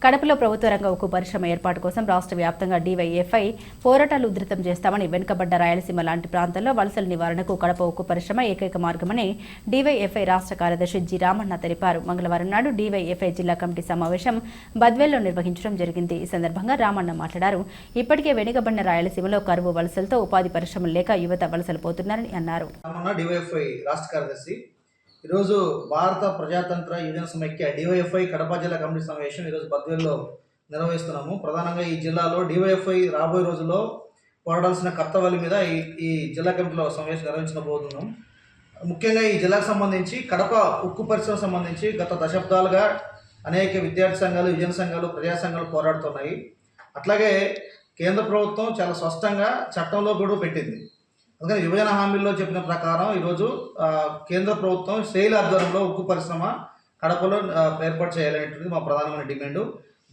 కడపలో ప్రభుత్వ రంగ ఉక్కు పరిశ్రమ ఏర్పాటు కోసం రాష్ట్ర వ్యాప్తంగా డీవైఎఫ్ఐ పోరాటాలు ఉధృతం చేస్తామని, వెనుకబడ్డ రాయలసీమ లాంటి ప్రాంతాల్లో వలసల నివారణకు కడప ఉక్కు పరిశ్రమ ఏకైక మార్గమని డీవైఎఫ్ఐ రాష్ట్ర కార్యదర్శి జి రామన్న తెలిపారు. మంగళవారం నాడు డీవైఎఫ్ఐ జిల్లా కమిటీ సమావేశం బద్వేల్లో నిర్వహించడం జరిగింది. ఈ సందర్భంగా రామన్న మాట్లాడారు. ఇప్పటికే వెనుకబడిన రాయలసీమలో కరువు వలసలతో ఉపాధి పరిశ్రమలు లేక యువత వలసలు పోతున్నారని అన్నారు. ఈరోజు భారత ప్రజాతంత్ర యువజన సమైక్య డివైఎఫ్ఐ కడప జిల్లా కమిటీ సమావేశం ఈరోజు బద్వేల్లో నిర్వహిస్తున్నాము. ప్రధానంగా ఈ జిల్లాలో డివైఎఫ్ఐ రాబోయే రోజుల్లో పోరాడాల్సిన కర్తవ్యాల మీద ఈ జిల్లా కమిటీలో సమావేశం నిర్వహించబోతున్నాం. ముఖ్యంగా ఈ జిల్లాకు సంబంధించి కడప ఉక్కు పరిశ్రమ సంబంధించి గత దశాబ్దాలుగా అనేక విద్యార్థి సంఘాలు, యువజన సంఘాలు, ప్రజా సంఘాలు పోరాడుతున్నాయి. అట్లాగే కేంద్ర ప్రభుత్వం చాలా స్పష్టంగా చట్టంలో కూడా పెట్టింది. అందుకని విభజన హామీల్లో చెప్పిన ప్రకారం ఈరోజు కేంద్ర ప్రభుత్వం శైలి ఆధ్వర్యంలో ఉక్కు పరిశ్రమ కడపలో ఏర్పాటు చేయాలనేటువంటిది మా ప్రధానమైన డిమాండ్.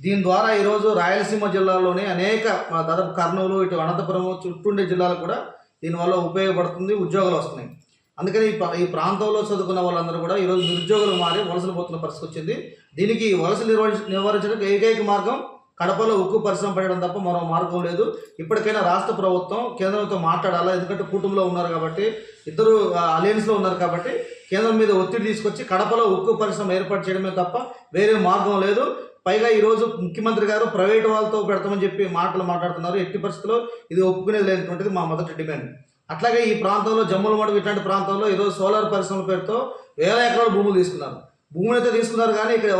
దీని ద్వారా ఈరోజు రాయలసీమ జిల్లాలోని అనేక దాదాపు కర్నూలు, ఇటు అనంతపురం చుట్టూండే జిల్లాలకు కూడా దీనివల్ల ఉపయోగపడుతుంది, ఉద్యోగాలు వస్తున్నాయి. అందుకని ఈ ప్రాంతంలో చదువుకున్న వాళ్ళందరూ కూడా ఈరోజు నిరుద్యోగులు మారి వలసలు పోతున్న పరిస్థితి వచ్చింది. దీనికి వలసలు నివారించడానికి ఏకైక మార్గం కడపలో ఉక్కు పరిశ్రమ పెట్టడం తప్ప మరో మార్గం లేదు. ఇప్పటికైనా రాష్ట్ర ప్రభుత్వం కేంద్రంతో మాట్లాడాలా, ఎందుకంటే కూటమిలో ఉన్నారు కాబట్టి, ఇద్దరు అలయన్స్లో ఉన్నారు కాబట్టి కేంద్రం మీద ఒత్తిడి తీసుకొచ్చి కడపలో ఉక్కు పరిశ్రమ ఏర్పాటు చేయడమే తప్ప వేరే మార్గం లేదు. పైగా ఈరోజు ముఖ్యమంత్రి గారు ప్రైవేటు వాళ్ళతో పెడతామని చెప్పి మాట్లాడుతున్నారు. ఎట్టి పరిస్థితుల్లో ఇది ఒప్పుకునేది లేనటువంటిది మా మొదటి డిమాండ్. అట్లాగే ఈ ప్రాంతంలో జమ్మలమడుగు ఇట్లాంటి ప్రాంతాల్లో ఈరోజు సోలార్ పరిశ్రమల పేరుతో వేల ఎకరాల భూములు తీసుకున్నారు. భూములు అయితే తీసుకున్నారు కానీ ఇక్కడ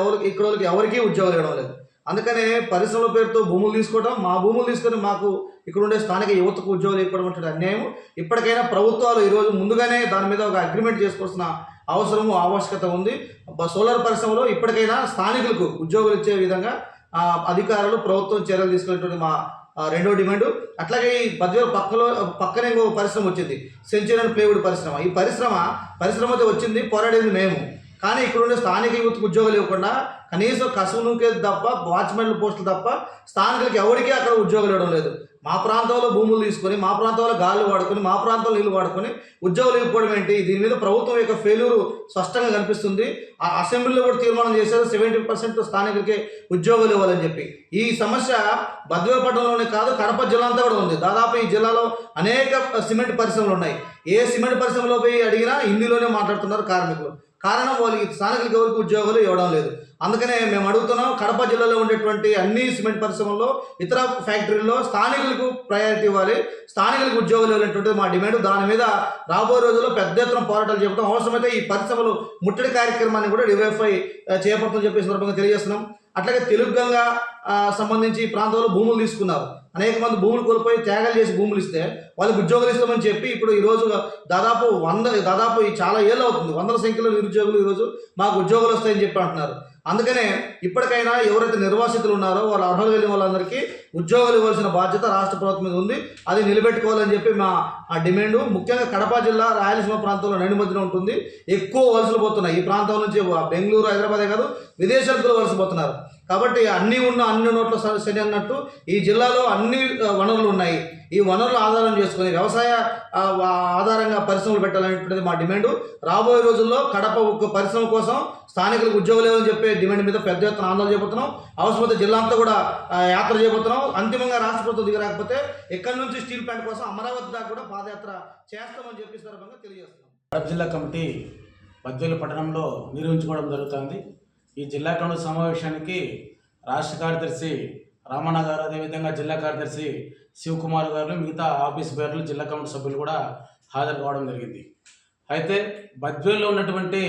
వాళ్ళకి ఎవరికీ ఉద్యోగాలు ఇవ్వడం లేదు. అందుకనే పరిశ్రమల పేరుతో భూములు తీసుకోవడం, మా భూములు తీసుకొని మాకు ఇక్కడ ఉండే స్థానిక యువతకు ఉద్యోగాలు ఇవ్వడం అంటే అన్యాయం. ఇప్పటికైనా ప్రభుత్వాలు ఈరోజు ముందుగానే దాని మీద ఒక అగ్రిమెంట్ చేసుకోవాల్సిన అవసరము, ఆవశ్యకత ఉంది. సోలార్ పరిశ్రమలో ఇప్పటికైనా స్థానికులకు ఉద్యోగాలు ఇచ్చే విధంగా అధికారులు, ప్రభుత్వం చర్యలు తీసుకునేటువంటి మా రెండో డిమాండ్. అట్లాగే ఈ బద్వేలు పక్కనే ఇంకో పరిశ్రమ వచ్చింది, సెంచురీ ప్లేవుడ్ పరిశ్రమ. ఈ పరిశ్రమతో వచ్చింది, పోరాడేది మేము. కానీ ఇక్కడ ఉండే స్థానిక యువతకు ఉద్యోగాలు ఇవ్వకుండా కనీసం కసువుకే తప్ప, వాచ్మెన్ల పోస్టులు తప్ప స్థానికులకి ఎవరికీ అక్కడ ఉద్యోగాలు ఇవ్వడం లేదు. మా ప్రాంతంలో భూములు తీసుకొని, మా ప్రాంతంలో గాలి వాడుకొని, మా ప్రాంతంలో నీళ్లు వాడుకొని ఉద్యోగాలు ఇవ్వకపోవడం ఏంటి? దీని మీద ప్రభుత్వం యొక్క ఫెయిల్యూర్ స్పష్టంగా కనిపిస్తుంది. ఆ అసెంబ్లీలో కూడా తీర్మానం చేశారు 70% స్థానికులకి ఉద్యోగాలు ఇవ్వాలని చెప్పి. ఈ సమస్య బద్వేలు పట్టణంలోనే కాదు, కడప జిల్లా అంతా కూడా ఉంది. దాదాపు ఈ జిల్లాలో అనేక సిమెంట్ పరిశ్రమలు ఉన్నాయి. ఏ సిమెంట్ పరిశ్రమలో పోయి అడిగినా హిందీలోనే మాట్లాడుతున్నారు కార్మికులు. కారణం వాళ్ళకి స్థానికులకి ఎవరికి ఉద్యోగాలు ఇవ్వడం లేదు. అందుకనే మేము అడుగుతున్నాం, కడప జిల్లాలో ఉండేటువంటి అన్ని సిమెంట్ పరిశ్రమల్లో, ఇతర ఫ్యాక్టరీల్లో స్థానికులకు ప్రయారిటీ ఇవ్వాలి, స్థానికులకు ఉద్యోగాలు ఇవ్వాలనేటువంటిది మా డిమాండ్. దాని మీద రాబోయే రోజుల్లో పెద్ద ఎత్తున పోరాటాలు చేపడతాం. అవసరమైతే ఈ పరిశ్రమలు ముట్టడి కార్యక్రమాన్ని కూడా డివైఎఫ్ఐ చేపడుతుందని చెప్పి సందర్భంగా తెలియజేస్తున్నాం. అట్లాగే తెలుగుగంగా సంబంధించి ఈ ప్రాంతంలో భూములు తీసుకున్నారు. అనేక మంది భూములు కోల్పోయి త్యాగాలు చేసి భూములు ఇస్తే వాళ్ళకి ఉద్యోగాలు ఇస్తామని చెప్పి ఇప్పుడు ఈరోజు దాదాపు చాలా ఏళ్ళు అవుతుంది, వందల సంఖ్యలో నిరుద్యోగులు ఈరోజు మాకు ఉద్యోగాలు వస్తాయని చెప్పి అంటున్నారు. అందుకనే ఇప్పటికైనా ఎవరైతే నిర్వాసితులు ఉన్నారో వాళ్ళ అర్హులు వెళ్ళిన వాళ్ళందరికీ ఉద్యోగాలు ఇవ్వాల్సిన బాధ్యత రాష్ట్ర ప్రభుత్వం మీద ఉంది. అది నిలబెట్టుకోవాలని చెప్పి మా డిమాండ్. ముఖ్యంగా కడప జిల్లా రాయలసీమ ప్రాంతంలో నడిమధ్యన ఉంటుంది. ఎక్కువ వలసలు పోతున్నాయి. ఈ ప్రాంతం నుంచి బెంగళూరు, హైదరాబాదే కాదు, విదేశాలకు వలసపోతున్నారు. కాబట్టి అన్ని నోట్ల శని అన్నట్టు ఈ జిల్లాలో అన్ని వనరులు ఉన్నాయి. ఈ వనరులు ఆధారం చేసుకుని వ్యవసాయ ఆధారంగా పరిశ్రమలు పెట్టాలనేటువంటిది మా డిమాండ్. రాబోయే రోజుల్లో కడప ఉక్కు పరిశ్రమ కోసం స్థానికులకు ఉద్యోగాలు లేవని చెప్పే డిమాండ్ మీద పెద్ద ఎత్తున ఆందోళన చేయబోతున్నాం. అవసరమైతే జిల్లా అంతా కూడా యాత్ర చేయబోతున్నాం. అంతిమంగా రాష్ట్ర ప్రభుత్వం దిగరాకపోతే ఇక్కడి నుంచి స్టీల్ ప్లాంట్ కోసం అమరావతి దాకా కూడా పాదయాత్ర చేస్తామని చెప్పి సందర్భంగా తెలియజేస్తున్నాం. కడప జిల్లా కమిటీ బద్వేలు పట్టణంలో నిర్వహించుకోవడం జరుగుతుంది. ఈ జిల్లా కమిటీ సమావేశానికి రాష్ట్ర కార్యదర్శి రామన్న గారు, అదేవిధంగా జిల్లా కార్యదర్శి శివకుమార్ గారు, మిగతా ఆఫీస్ పేర్లు, జిల్లా కమిటీ సభ్యులు కూడా హాజరు కావడం జరిగింది. అయితే బద్వేల్లో ఉన్నటువంటి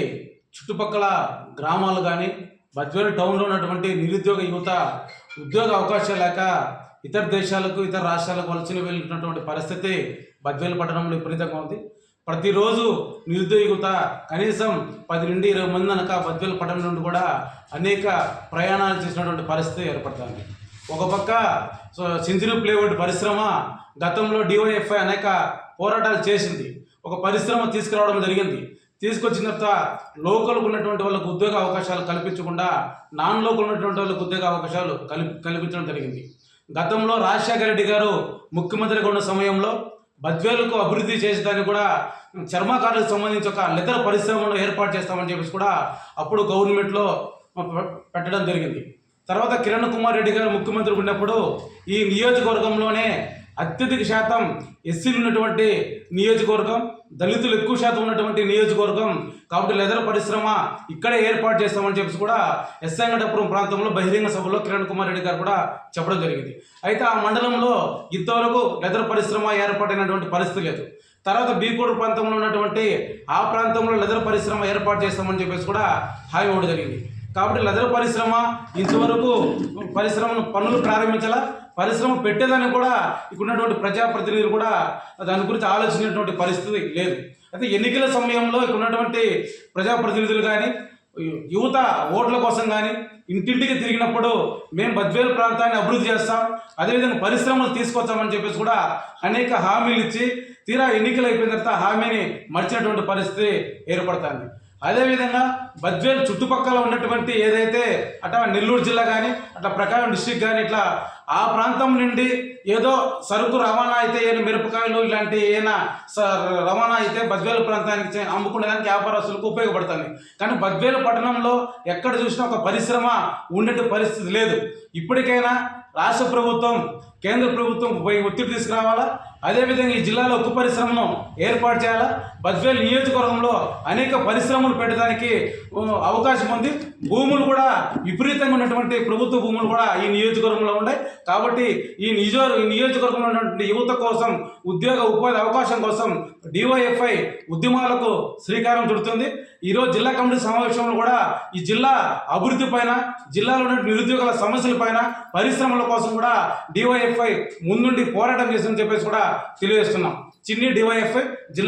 చుట్టుపక్కల గ్రామాలు కానీ, బద్వేలు టౌన్లో ఉన్నటువంటి నిరుద్యోగ యువత ఉద్యోగ అవకాశాలు లేక ఇతర దేశాలకు, ఇతర రాష్ట్రాలకు వలసలు వెళ్ళినటువంటి పరిస్థితి బద్వేలు పట్టణంలో విపరీతంగా ఉంది. ప్రతిరోజు నిరుద్యోగ యువత కనీసం 10 నుండి 20 మంది అనక బద్వేలు పట్టణం నుండి కూడా అనేక ప్రయాణాలు చేసినటువంటి పరిస్థితి ఏర్పడుతుంది. ఒక పక్క సెంచురీ ప్లేవుడ్ పరిశ్రమ గతంలో డివైఎఫ్ఐ అనేక పోరాటాలు చేసింది. ఒక పరిశ్రమ తీసుకురావడం జరిగింది. తీసుకొచ్చిన తర్వాత లోకల్కు ఉన్నటువంటి వాళ్ళకు ఉద్యోగ అవకాశాలు కల్పించకుండా నాన్ లోకల్ ఉన్నటువంటి వాళ్ళకు ఉద్యోగ అవకాశాలు కల్పించడం జరిగింది. గతంలో రాజశేఖర రెడ్డి గారు ముఖ్యమంత్రిగా ఉన్న సమయంలో బద్వేలుకు అభివృద్ధి చేసేదానికి కూడా చర్మకారులకు సంబంధించి ఒక లెదర్ పరిశ్రమను ఏర్పాటు చేస్తామని చెప్పేసి కూడా అప్పుడు గవర్నమెంట్లో పెట్టడం జరిగింది. తర్వాత కిరణ్ కుమార్ రెడ్డి గారు ముఖ్యమంత్రి ఉన్నప్పుడు ఈ నియోజకవర్గంలోనే అత్యధిక శాతం ఎస్సీలు ఉన్నటువంటి నియోజకవర్గం, దళితులు ఎక్కువ శాతం ఉన్నటువంటి నియోజకవర్గం కాబట్టి లెదర్ పరిశ్రమ ఇక్కడే ఏర్పాటు చేస్తామని చెప్పి కూడా ఎస్సంగటపురం ప్రాంతంలో బహిరంగ సభలో కిరణ్ కుమార్ రెడ్డి గారు కూడా చెప్పడం జరిగింది. అయితే ఆ మండలంలో ఇంతవరకు లెదర్ పరిశ్రమ ఏర్పాటైనటువంటి పరిస్థితి లేదు. తర్వాత బీకోడు ప్రాంతంలో ఉన్నటువంటి ఆ ప్రాంతంలో లెదర్ పరిశ్రమ ఏర్పాటు చేస్తామని చెప్పేసి కూడా హామీ ఇవ్వడం జరిగింది. కాబట్టి లెదర్ పరిశ్రమ ఇంతవరకు పరిశ్రమను పనులు ప్రారంభించాలా, పరిశ్రమ పెట్టేదాన్ని కూడా ఇక్కడ ఉన్నటువంటి ప్రజాప్రతినిధులు కూడా దాని గురించి ఆలోచించినటువంటి పరిస్థితి లేదు. అయితే ఎన్నికల సమయంలో ఇక్కడ ఉన్నటువంటి ప్రజాప్రతినిధులు కానీ యువత ఓట్ల కోసం కానీ ఇంటింటికి తిరిగినప్పుడు మేము బద్వేలు ప్రాంతాన్ని అభివృద్ధి చేస్తాం, అదేవిధంగా పరిశ్రమలు తీసుకొచ్చామని చెప్పేసి కూడా అనేక హామీలు ఇచ్చి తీరా ఎన్నికలు అయిపోయిన తర్వాత హామీని మర్చినటువంటి పరిస్థితి ఏర్పడుతుంది. అదేవిధంగా బద్వేలు చుట్టుపక్కల ఉన్నటువంటి ఏదైతే అట్లా నెల్లూరు జిల్లా కానీ అట్లా ప్రకాశం డిస్టిక్ కానీ ఇట్లా ఆ ప్రాంతం నుండి ఏదో సరుకు రవాణా అయితే ఏమైనా మిరపకాయలు ఇలాంటి ఏమైనా రవాణా అయితే బద్వేలు ప్రాంతానికి అమ్ముకునేదానికి వ్యాపారస్తులకు ఉపయోగపడుతుంది. కానీ బద్వేలు పట్టణంలో ఎక్కడ చూసినా ఒక పరిశ్రమ ఉండే పరిస్థితి లేదు. ఇప్పటికైనా రాష్ట్ర ప్రభుత్వం, కేంద్ర ప్రభుత్వం ఒత్తిడి తీసుకురావాలా, అదేవిధంగా ఈ జిల్లాలో ఉక్కు పరిశ్రమను ఏర్పాటు చేయాలా. బద్వేలు నియోజకవర్గంలో అనేక పరిశ్రమలు పెట్టడానికి అవకాశం ఉంది. భూములు కూడా విపరీతంగా ఉన్నటువంటి ప్రభుత్వ భూములు కూడా ఈ నియోజకవర్గంలో ఉన్నాయి. కాబట్టి ఈ నియోజకవర్గంలో ఉన్నటువంటి యువత కోసం ఉద్యోగ ఉపాధి అవకాశం కోసం డివైఎఫ్ఐ ఉద్యమాలకు శ్రీకారం చుడుతుంది. ఈరోజు జిల్లా కమిటీ సమావేశంలో కూడా ఈ జిల్లా అభివృద్ధి పైన, జిల్లాలో ఉన్న నిరుద్యోగుల సమస్యల పైన, పరిశ్రమల కోసం కూడా డివైఎఫ్ఐ ముందుండి పోరాటం చేస్తుందని చెప్పేసి కూడా తెలియజేస్తున్నాం. చిన్ని డివైఎఫ్ఐ జిల్లా